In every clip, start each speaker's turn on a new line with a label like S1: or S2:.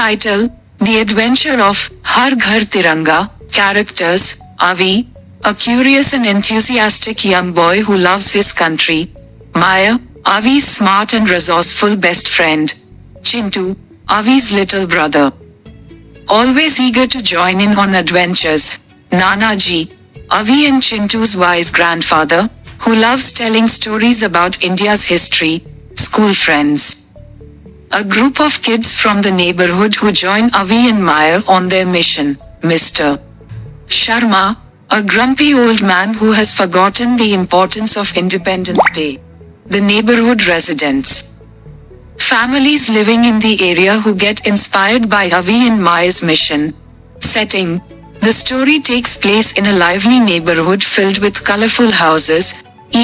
S1: Title: The Adventure of Har Ghar Tiranga. Characters: Avi, a curious and enthusiastic young boy who loves his country. Maya, Avi's smart and resourceful best friend. Chintu, Avi's little brother, always eager to join in on adventures. Nanaji, Avi and Chintu's wise grandfather, who loves telling stories about India's history. School friends, a group of kids from the neighborhood who join Avi and Maya on their mission. Mr. Sharma, a grumpy old man who has forgotten the importance of Independence Day. The neighborhood residents, families living in the area who get inspired by Avi and Maya's mission. Setting: the story takes place in a lively neighborhood filled with colorful houses,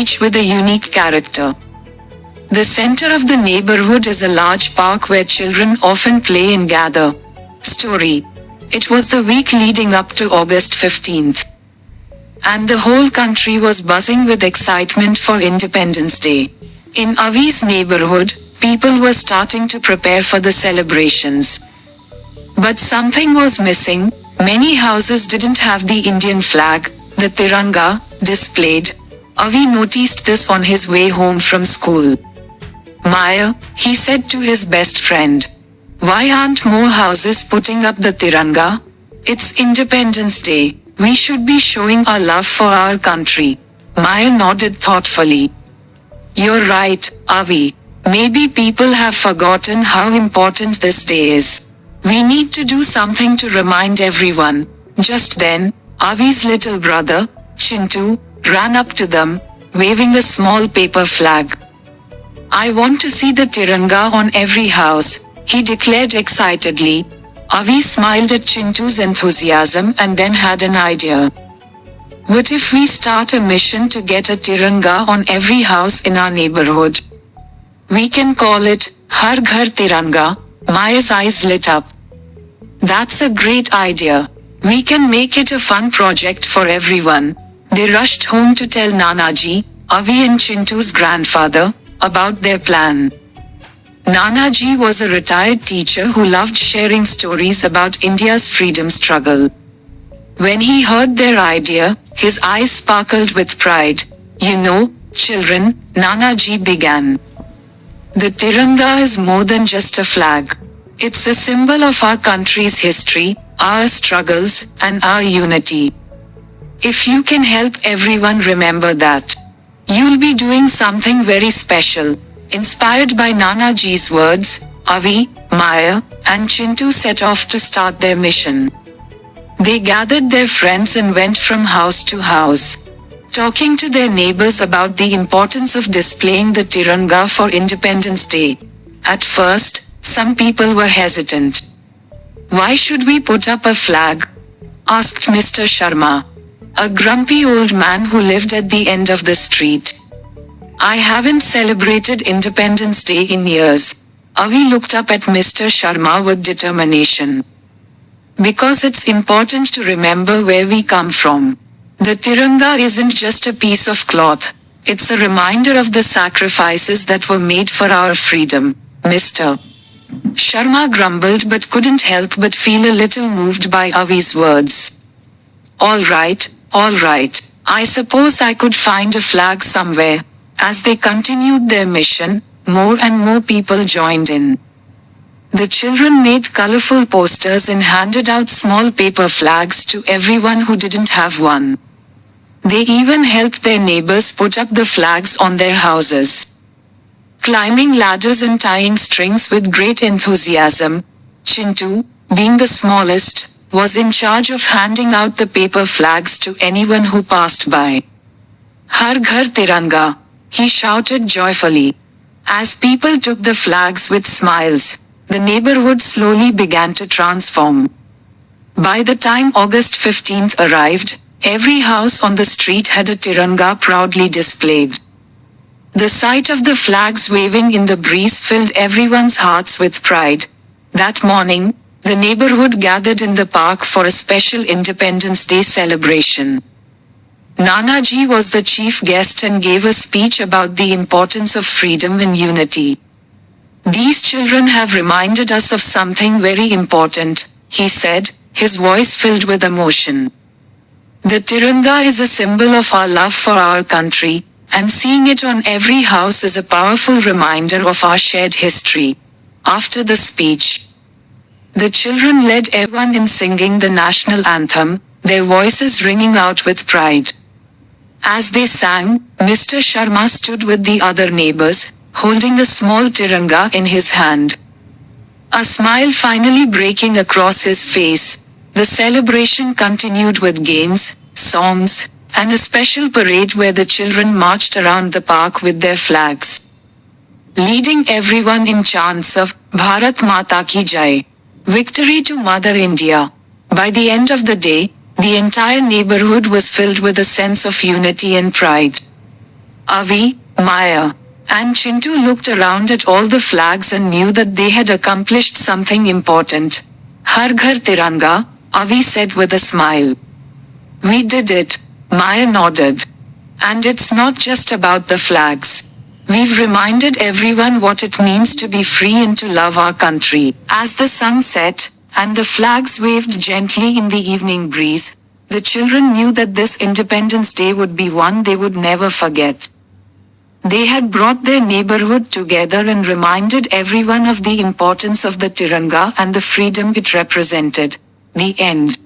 S1: each with a unique character. The center of the neighborhood is a large park where children often play and gather. Story: it was the week leading up to August 15th, and the whole country was buzzing with excitement for Independence Day. In Avi's neighborhood, people were starting to prepare for the celebrations. But something was missing. Many houses didn't have the Indian flag, the Tiranga, displayed. Avi noticed this on his way home from school. Maya, he said to his best friend, why aren't more houses putting up the Tiranga? It's Independence Day. We should be showing our love for our country. Maya nodded thoughtfully. You're right, Avi. Maybe people have forgotten how important this day is. We need to do something to remind everyone. Just then, Avi's little brother, Chintu, ran up to them, waving a small paper flag. I want to see the Tiranga on every house, he declared excitedly. Avi smiled at Chintu's enthusiasm and then had an idea. What if we start a mission to get a Tiranga on every house in our neighborhood? We can call it Har Ghar Tiranga. Maya's eyes lit up. That's a great idea. We can make it a fun project for everyone. They rushed home to tell Nanaji, Avi and Chintu's grandfather, about their plan. Nanaji was a retired teacher who loved sharing stories about India's freedom struggle. When he heard their idea, his eyes sparkled with pride. You know, children, Nanaji began, the Tiranga is more than just a flag. It's a symbol of our country's history, our struggles, and our unity. If you can help everyone remember that, you'll be doing something very special. Inspired by Nanaji's words, Avi, Maya, and Chintu set off to start their mission. They gathered their friends and went from house to house, talking to their neighbors about the importance of displaying the Tiranga for Independence Day. At first, some people were hesitant. Why should we put up a flag? Asked Mr. Sharma, a grumpy old man who lived at the end of the street. I haven't celebrated Independence Day in years. Avi looked up at Mr. Sharma with determination. Because it's important to remember where we come from. The Tiranga isn't just a piece of cloth. It's a reminder of the sacrifices that were made for our freedom. Mr. Sharma grumbled but couldn't help but feel a little moved by Avi's words. All right. I suppose I could find a flag somewhere. As they continued their mission, more and more people joined in. The children made colorful posters and handed out small paper flags to everyone who didn't have one. They even helped their neighbors put up the flags on their houses. Climbing ladders and tying strings with great enthusiasm, Chintu, being the smallest, was in charge of handing out the paper flags to anyone who passed by. Har Ghar Tiranga, he shouted joyfully. As people took the flags with smiles, the neighborhood slowly began to transform. By the time August 15th arrived, every house on the street had a Tiranga proudly displayed. The sight of the flags waving in the breeze filled everyone's hearts with pride. That morning, the neighborhood gathered in the park for a special Independence Day celebration. Nanaji was the chief guest and gave a speech about the importance of freedom and unity. These children have reminded us of something very important, he said, his voice filled with emotion. The Tiranga is a symbol of our love for our country, and seeing it on every house is a powerful reminder of our shared history. After the speech, the children led everyone in singing the national anthem, their voices ringing out with pride. As they sang, Mr. Sharma stood with the other neighbors, holding a small Tiranga in his hand. A smile finally breaking across his face, the celebration continued with games, songs, and a special parade where the children marched around the park with their flags, leading everyone in chants of Bharat Mata Ki Jai, Victory to Mother India. By the end of the day, the entire neighborhood was filled with a sense of unity and pride. Avi, Maya, and Chintu looked around at all the flags and knew that they had accomplished something important. Har Ghar Tiranga, Avi said with a smile. We did it, Maya nodded. And it's not just about the flags. We've reminded everyone what it means to be free and to love our country. As the sun set, and the flags waved gently in the evening breeze, the children knew that this Independence Day would be one they would never forget. They had brought their neighborhood together and reminded everyone of the importance of the Tiranga and the freedom it represented. The end.